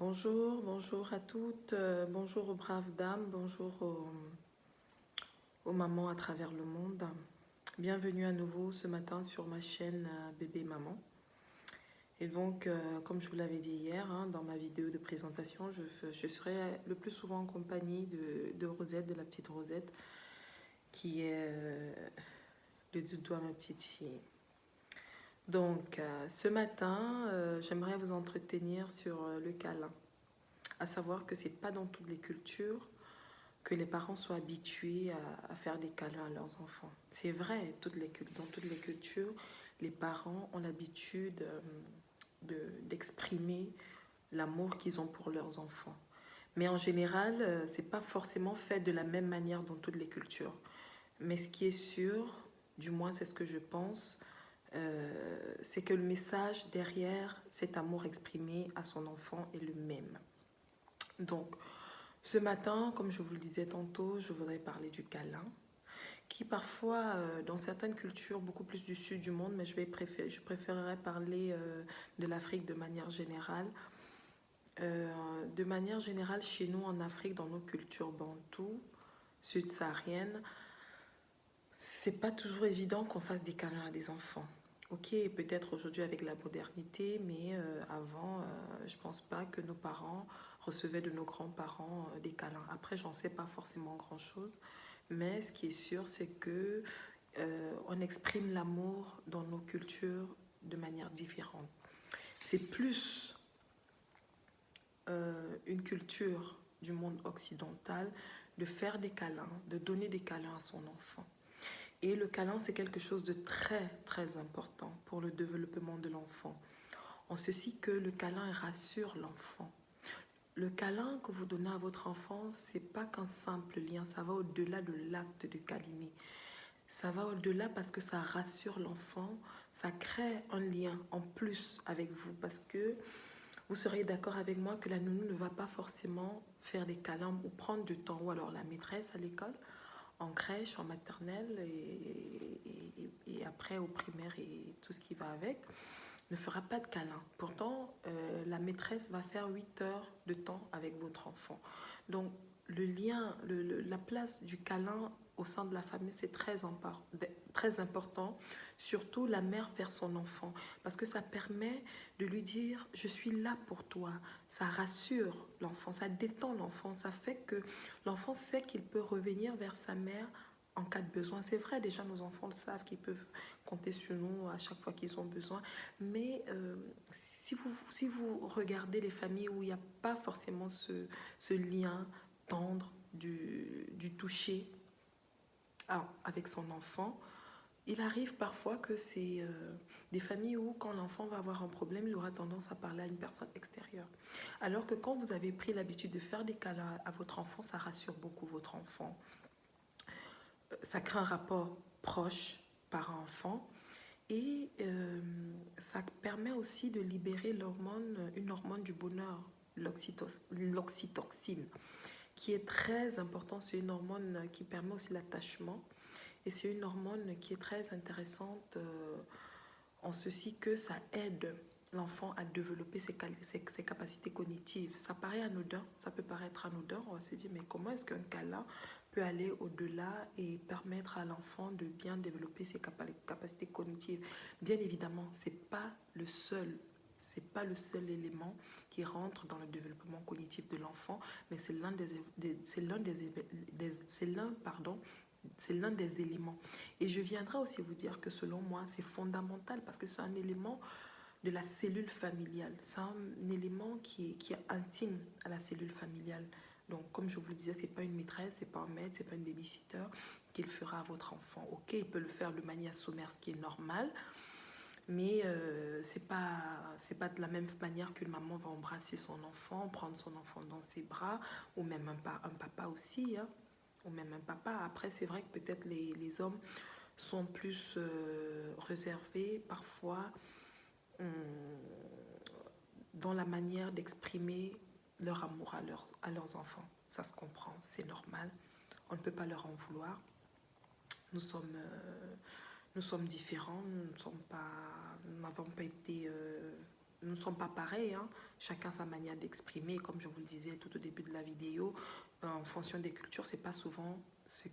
Bonjour, bonjour à toutes, bonjour aux braves dames, bonjour aux mamans à travers le monde. Bienvenue à nouveau ce matin sur ma chaîne Bébé Maman. Et donc, comme je vous l'avais dit hier, dans ma vidéo de présentation, je serai le plus souvent en compagnie de Rosette, de la petite Rosette, qui est le doudou à ma petite fille. Donc, ce matin, j'aimerais vous entretenir sur le câlin. À savoir que c'est pas dans toutes les cultures que les parents soient habitués à faire des câlins à leurs enfants. C'est vrai, dans toutes les cultures, les parents ont l'habitude d'exprimer l'amour qu'ils ont pour leurs enfants. Mais en général, c'est pas forcément fait de la même manière dans toutes les cultures. Mais ce qui est sûr, du moins c'est ce que je pense, c'est que le message derrière cet amour exprimé à son enfant est le même. Donc, ce matin, comme je vous le disais tantôt, je voudrais parler du câlin, qui parfois, dans certaines cultures, beaucoup plus du sud du monde, mais je préférerais parler de l'Afrique de manière générale. De manière générale, chez nous en Afrique, dans nos cultures bantoues, sud-sahariennes, c'est pas toujours évident qu'on fasse des câlins à des enfants. Ok, peut-être aujourd'hui avec la modernité, mais avant, je pense pas que nos parents recevaient de nos grands-parents des câlins. Après, j'en sais pas forcément grand-chose, mais ce qui est sûr, c'est que on exprime l'amour dans nos cultures de manière différente. C'est plus une culture du monde occidental de faire des câlins, de donner des câlins à son enfant. Et le câlin, c'est quelque chose de très, très important pour le développement de l'enfant. En ceci que le câlin rassure l'enfant. Le câlin que vous donnez à votre enfant, c'est pas qu'un simple lien, ça va au-delà de l'acte de câliner. Ça va au-delà parce que ça rassure l'enfant, ça crée un lien en plus avec vous parce que vous seriez d'accord avec moi que la nounou ne va pas forcément faire des câlins ou prendre du temps, ou alors la maîtresse à l'école, en crèche, en maternelle et après au primaire et tout ce qui va avec, ne fera pas de câlin. Pourtant, la maîtresse va faire 8 heures de temps avec votre enfant. Donc, le lien, la place du câlin au sein de la famille, c'est très important, surtout la mère vers son enfant, parce que ça permet de lui dire « je suis là pour toi ». Ça rassure l'enfant, ça détend l'enfant, ça fait que l'enfant sait qu'il peut revenir vers sa mère en cas de besoin. C'est vrai, déjà nos enfants le savent qu'ils peuvent compter sur nous à chaque fois qu'ils ont besoin, mais si vous regardez les familles où il n'y a pas forcément ce lien tendre du toucher avec son enfant, il arrive parfois que c'est des familles où quand l'enfant va avoir un problème, il aura tendance à parler à une personne extérieure. Alors que quand vous avez pris l'habitude de faire des câlins à votre enfant, ça rassure beaucoup votre enfant. Ça crée un rapport proche parent-enfant et ça permet aussi de libérer une hormone du bonheur, l'oxytocine, qui est très importante. C'est une hormone qui permet aussi l'attachement et c'est une hormone qui est très intéressante en ceci que ça aide l'enfant à développer ses capacités cognitives. Ça paraît anodin, ça peut paraître anodin, on va se dire mais comment est-ce qu'un câlin peut aller au-delà et permettre à l'enfant de bien développer ses capacités cognitives. Bien évidemment, c'est pas le seul élément qui rentre dans le développement cognitif de l'enfant, mais c'est l'un des éléments. Et je viendrai aussi vous dire que selon moi, c'est fondamental parce que c'est un élément de la cellule familiale. C'est un élément qui est intime à la cellule familiale. Donc, comme je vous le disais, c'est pas une maîtresse, c'est pas un maître, c'est pas une babysitter qui le fera à votre enfant. Ok, il peut le faire de manière sommaire, ce qui est normal, mais c'est pas de la même manière qu'une maman va embrasser son enfant, prendre son enfant dans ses bras, ou même un papa aussi, ou même un papa. Après, c'est vrai que peut-être les hommes sont plus réservés parfois dans la manière d'exprimer leur amour à leurs enfants. Ça se comprend, c'est normal. On ne peut pas leur en vouloir. Nous sommes différents, nous n'avons pas été nous ne sommes pas pareils, hein. Chacun sa manière d'exprimer. Comme je vous le disais tout au début de la vidéo, en fonction des cultures, c'est pas souvent ce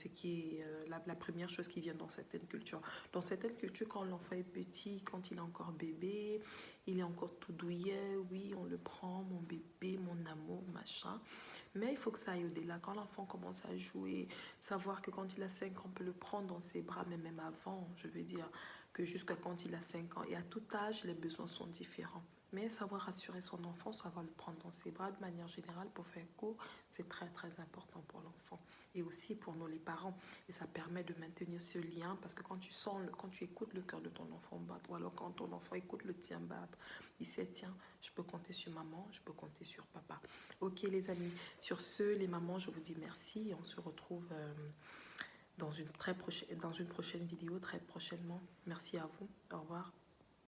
qui est la première chose qui vient dans certaines cultures. Dans certaines cultures, quand l'enfant est petit, quand il est encore bébé, il est encore tout douillet, oui, on le prend, mon bébé, mon amour, machin. Mais il faut que ça aille au-delà. Quand l'enfant commence à jouer, savoir que quand il a 5 ans, on peut le prendre dans ses bras, mais même avant, je veux dire que jusqu'à quand il a 5 ans. Et à tout âge, les besoins sont différents. Mais savoir rassurer son enfant, savoir le prendre dans ses bras de manière générale pour faire court, c'est très très important pour l'enfant. Et aussi pour nous les parents. Et ça permet de maintenir ce lien parce que quand tu sens, quand tu écoutes le cœur de ton enfant battre, ou alors quand ton enfant écoute le tien battre, il sait, tiens, je peux compter sur maman, je peux compter sur papa. Ok les amis, sur ce, les mamans, je vous dis merci et on se retrouve dans une prochaine vidéo très prochainement. Merci à vous. Au revoir.